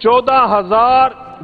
14,000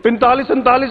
45-47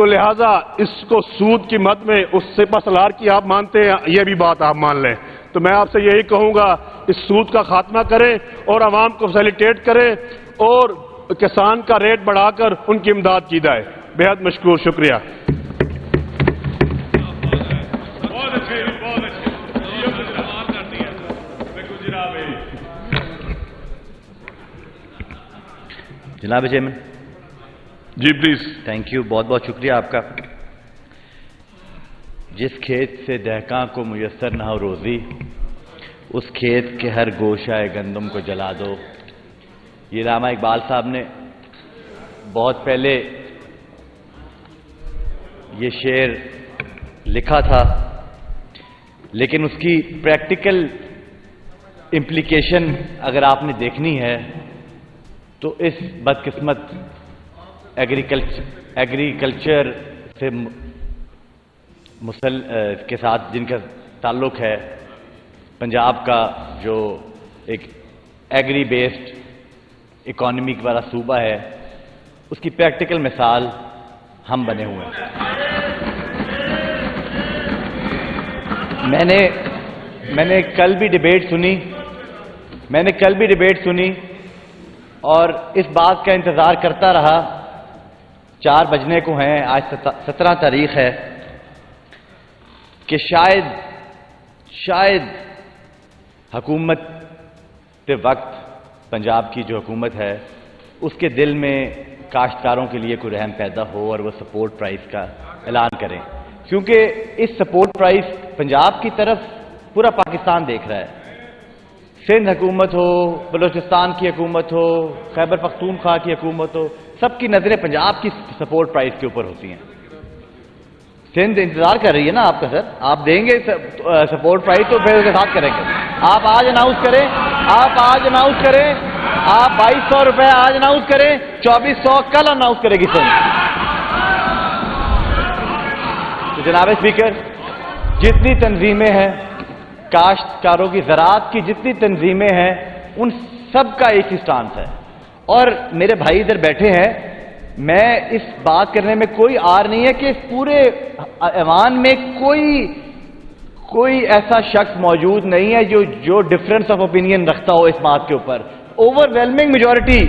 تو لہٰذا اس کو سود کی مد میں اس سپہ سالار کی آپ مانتے ہیں، یہ بھی بات آپ مان لیں. تو میں آپ سے یہی کہوں گا اس سود کا خاتمہ کریں اور عوام کو فیسیلیٹیٹ کریں اور کسان کا ریٹ بڑھا کر ان کی امداد کی جائے. بہت مشکور، شکریہ. جناب چیئرمین. جی پلیز. تھینک یو، بہت بہت شکریہ آپ کا. جس کھیت سے دہقاں کو میسر نہ ہو روزی، اس کھیت کے ہر گوشہ گندم کو جلا دو. یہ علامہ اقبال صاحب نے بہت پہلے یہ شعر لکھا تھا، لیکن اس کی پریکٹیکل امپلیکیشن اگر آپ نے دیکھنی ہے تو اس بدقسمت ایگریکلچر سے کے ساتھ جن کا تعلق ہے، پنجاب کا جو ایک ایگری بیسڈ اکانومی والا صوبہ ہے، اس کی پریکٹیکل مثال ہم بنے ہوئے ہیں. میں نے کل بھی ڈیبیٹ سنی اور اس بات کا انتظار کرتا رہا. 4 بجنے کو ہیں، آج 17 تاریخ ہے، کہ شاید حکومت وقت پنجاب کی جو حکومت ہے اس کے دل میں کاشتکاروں کے لیے کوئی رحم پیدا ہو اور وہ سپورٹ پرائز کا اعلان کریں، کیونکہ اس سپورٹ پرائز پنجاب کی طرف پورا پاکستان دیکھ رہا ہے. سندھ حکومت ہو، بلوچستان کی حکومت ہو، خیبر پختونخوا کی حکومت ہو، سب کی نظریں پنجاب کی سپورٹ پرائز کے اوپر ہوتی ہیں. سندھ انتظار کر رہی ہے نا آپ کا. سر آپ دیں گے سپورٹ پرائز تو پھر اس کے ساتھ کریں گے. آپ آج اناؤنس کریں، آپ 2200 روپے آج اناؤنس کریں، 2400 کل اناؤنس کرے گی سندھ. تو جناب اسپیکر، جتنی تنظیمیں ہیں کاشتکاروں کی، زراعت کی جتنی تنظیمیں ہیں، ان سب کا ایک ہی سٹانس ہے. اور میرے بھائی ادھر بیٹھے ہیں، میں اس بات کرنے میں کوئی آر نہیں ہے کہ اس پورے ایوان میں کوئی ایسا شخص موجود نہیں ہے جو ڈفرنس آف اوپینین رکھتا ہو اس بات کے اوپر. اوور ویلمنگ میجورٹی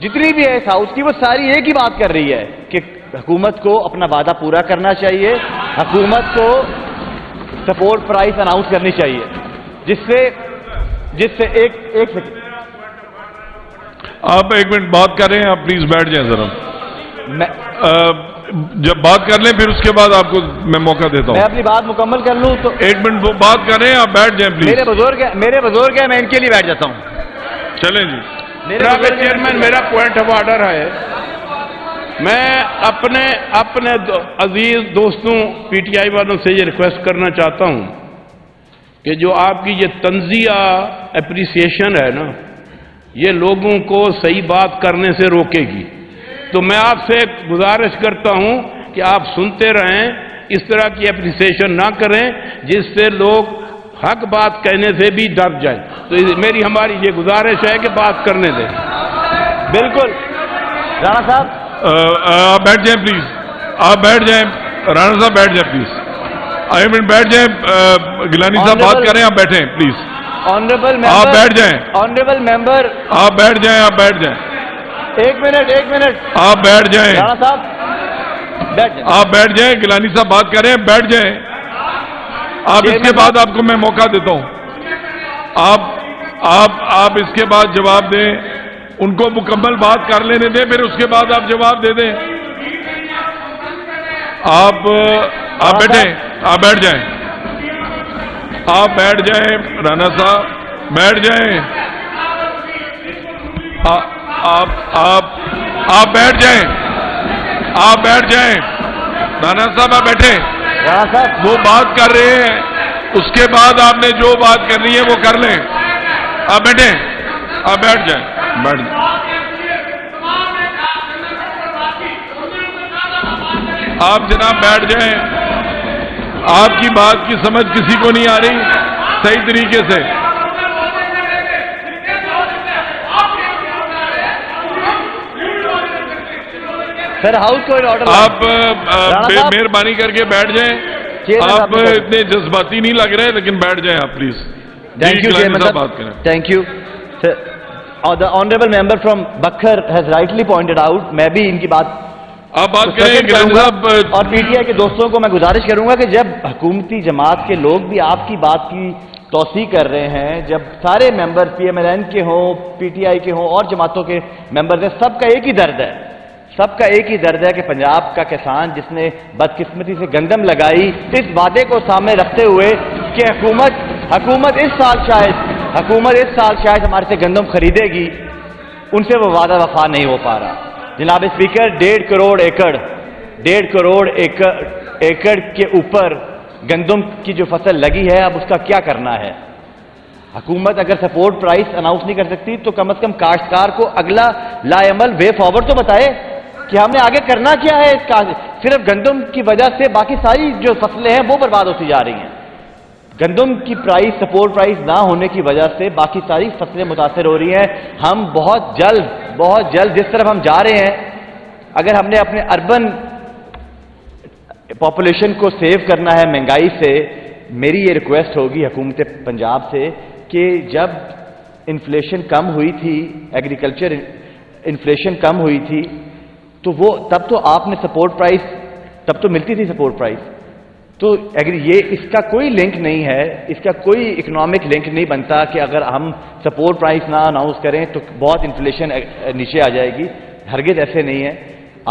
جتنی بھی ہے اس ہاؤس کی، وہ ساری ایک ہی بات کر رہی ہے کہ حکومت کو اپنا وعدہ پورا کرنا چاہیے، حکومت کو سپورٹ پرائز اناؤنس کرنی چاہیے، جس سے ایک سیکنڈ آپ 1 منٹ بات کر رہے ہیں، آپ پلیز بیٹھ جائیں ذرا. جب بات کر لیں پھر اس کے بعد آپ کو میں موقع دیتا ہوں. میں اپنی بات مکمل کر لوں تو 1 منٹ وہ بات کر رہے ہیں، آپ بیٹھ جائیں پلیز. میرے بزرگ ہیں، میں ان کے لیے بیٹھ جاتا ہوں. چلیں جی. چیئرمین، میرا پوائنٹ آف آرڈر ہے. میں اپنے عزیز دوستوں پی ٹی آئی والوں سے یہ ریکویسٹ کرنا چاہتا ہوں کہ جو آپ کی یہ تنزیہ اپریسیشن ہے نا، یہ لوگوں کو صحیح بات کرنے سے روکے گی. تو میں آپ سے گزارش کرتا ہوں کہ آپ سنتے رہیں، اس طرح کی اپریسیشن نہ کریں جس سے لوگ حق بات کہنے سے بھی ڈر جائیں. تو ہماری یہ گزارش ہے کہ بات کرنے دیں. بالکل. رانا صاحب آپ بیٹھ جائیں پلیز. آپ بیٹھ جائیں. رانا صاحب بیٹھ جائیں پلیز. 1 منٹ بیٹھ جائیں. گیلانی صاحب بات کریں، آپ بیٹھیں پلیز. آنریبل آپ بیٹھ جائیں. آنریبل ممبر آپ بیٹھ جائیں. آپ بیٹھ جائیں. 1 منٹ. آپ بیٹھ جائیں. رانا صاحب بیٹھ جائیں. آپ بیٹھ جائیں. گیلانی صاحب بات کریں، بیٹھ جائیں. آپ اس کے بعد آپ کو میں موقع دیتا ہوں. آپ اس کے بعد جواب دیں. ان کو مکمل بات کر لینے دیں، پھر اس کے بعد آپ جواب دے دیں. آپ بیٹھیں. آپ بیٹھ جائیں. آپ بیٹھ جائیں. رانا صاحب بیٹھ جائیں. آپ بیٹھ جائیں. آپ بیٹھ جائیں. رانا صاحب آپ بیٹھیں. وہ بات کر رہے ہیں، اس کے بعد آپ نے جو بات کرنی ہے وہ کر لیں. آپ بیٹھیں. آپ بیٹھ جائیں. بیٹھ جائیں. آپ جناب بیٹھ جائیں. آپ کی بات کی سمجھ کسی کو نہیں آ رہی صحیح طریقے سے. سر ہاؤس کو آرڈر. آپ مہربانی کر کے بیٹھ جائیں. آپ اتنے جذباتی نہیں لگ رہے لیکن بیٹھ جائیں آپ پلیز. تھینک یو چیئرمین صاحب, بات کریں. Thank you sir. The honorable member from Bakhar has rightly pointed out, میں بھی ان کی بات آپ بات کریں گلان صاحب. اور پی ٹی آئی کے دوستوں کو میں گزارش کروں گا کہ جب حکومتی جماعت کے لوگ بھی آپ کی بات کی توثیق کر رہے ہیں, جب سارے ممبر پی ایم ایل این کے ہوں, پی ٹی آئی کے ہوں اور جماعتوں کے ممبرز ہیں, سب کا ایک ہی درد ہے, سب کا ایک ہی درد ہے کہ پنجاب کا کسان جس نے بدقسمتی سے گندم لگائی, اس وعدے کو سامنے رکھتے ہوئے کہ حکومت اس سال شاید ہمارے سے گندم خریدے گی, ان سے وہ وعدہ وفا نہیں ہو پا رہا. جناب اسپیکر, 1.5 کروڑ ایکڑ کے اوپر گندم کی جو فصل لگی ہے, اب اس کا کیا کرنا ہے؟ حکومت اگر سپورٹ پرائس اناؤنس نہیں کر سکتی تو کم از کم کاشتکار کو اگلا لائے عمل وے فارورڈ تو بتائے کہ ہم نے آگے کرنا کیا ہے. صرف گندم کی وجہ سے باقی ساری جو فصلیں ہیں وہ برباد ہوتی جا رہی ہیں. گندم کی پرائس, سپورٹ پرائس نہ ہونے کی وجہ سے باقی ساری فصلیں متاثر ہو رہی ہیں. ہم بہت جلد جس طرف ہم جا رہے ہیں, اگر ہم نے اپنے اربن پاپولیشن کو سیو کرنا ہے مہنگائی سے, میری یہ ریکویسٹ ہوگی حکومت پنجاب سے کہ جب انفلیشن کم ہوئی تھی, ایگریکلچر انفلیشن کم ہوئی تھی, تو وہ تب تو آپ نے سپورٹ پرائس تب تو ملتی تھی سپورٹ پرائس. تو اگر یہ اس کا کوئی لنک نہیں ہے, اس کا کوئی اکنامک لنک نہیں بنتا کہ اگر ہم سپورٹ پرائس نہ اناؤنس کریں تو بہت انفلیشن نیچے آ جائے گی. ہرگز ایسے نہیں ہے.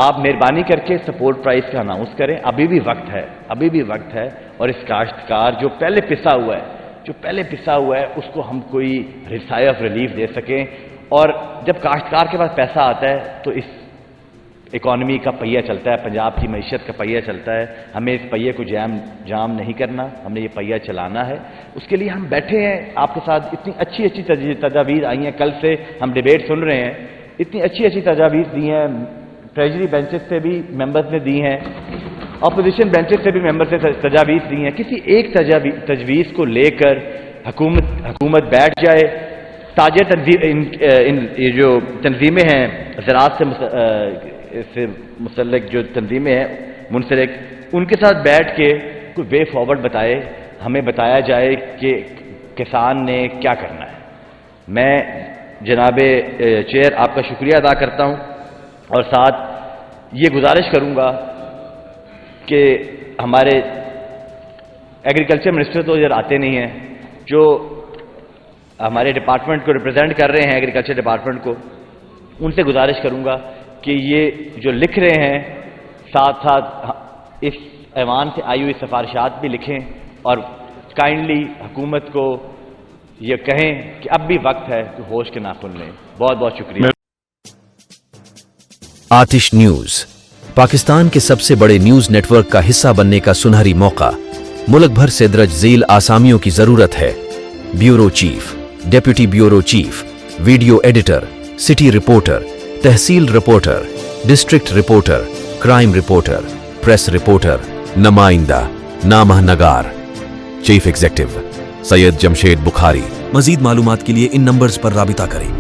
آپ مہربانی کر کے سپورٹ پرائس کا اناؤنس کریں, ابھی بھی وقت ہے. اور اس کاشتکار جو پہلے پسا ہوا ہے اس کو ہم کوئی رسائی آف ریلیف دے سکیں. اور جب کاشتکار کے پاس پیسہ آتا ہے تو اس اکانومی کا پہیہ چلتا ہے, پنجاب کی معیشت کا پہیہ چلتا ہے. ہمیں اس پہیے کو جام نہیں کرنا, ہم نے یہ پہیہ چلانا ہے. اس کے لیے ہم بیٹھے ہیں آپ کے ساتھ. اتنی اچھی تجاویز آئی ہیں, کل سے ہم ڈیبیٹ سن رہے ہیں, اتنی اچھی تجاویز دی ہیں. ٹریجری بینچز سے بھی ممبرز نے دی ہیں, اپوزیشن بینچز سے بھی ممبرز نے تجاویز دی ہیں. کسی ایک تجویز کو لے کر حکومت بیٹھ جائے. تاجر یہ جو تنظیمیں ہیں, زراعت سے متعلق جو تنظیمیں ہیں منسلک, ان کے ساتھ بیٹھ کے کوئی وے فارورڈ بتائے, ہمیں بتایا جائے کہ کسان نے کیا کرنا ہے. میں جناب چیئر آپ کا شکریہ ادا کرتا ہوں, اور ساتھ یہ گزارش کروں گا کہ ہمارے ایگریکلچر منسٹر تو ادھر آتے نہیں ہیں, جو ہمارے ڈپارٹمنٹ کو ریپرزینٹ کر رہے ہیں, ایگریکلچر ڈپارٹمنٹ کو, ان سے گزارش کروں گا کہ یہ جو لکھ رہے ہیں ساتھ اس ایوان سے آئی ہوئی سفارشات بھی لکھیں, اور کائنڈلی حکومت کو یہ کہیں کہ اب بھی وقت ہے کہ ہوش کے ناخن لیں. بہت بہت شکریہ. آتش نیوز پاکستان کے سب سے بڑے نیوز نیٹ ورک کا حصہ بننے کا سنہری موقع. ملک بھر سے درج ذیل آسامیوں کی ضرورت ہے. Bureau chief, deputy bureau chief, video editor, city reporter, tehsil reporter, district reporter, crime reporter, press reporter, نمائندہ, نامہ نگار. Chief executive Syed Jamshed Bukhari. مزید معلومات کے لیے ان نمبرز پر رابطہ کریں.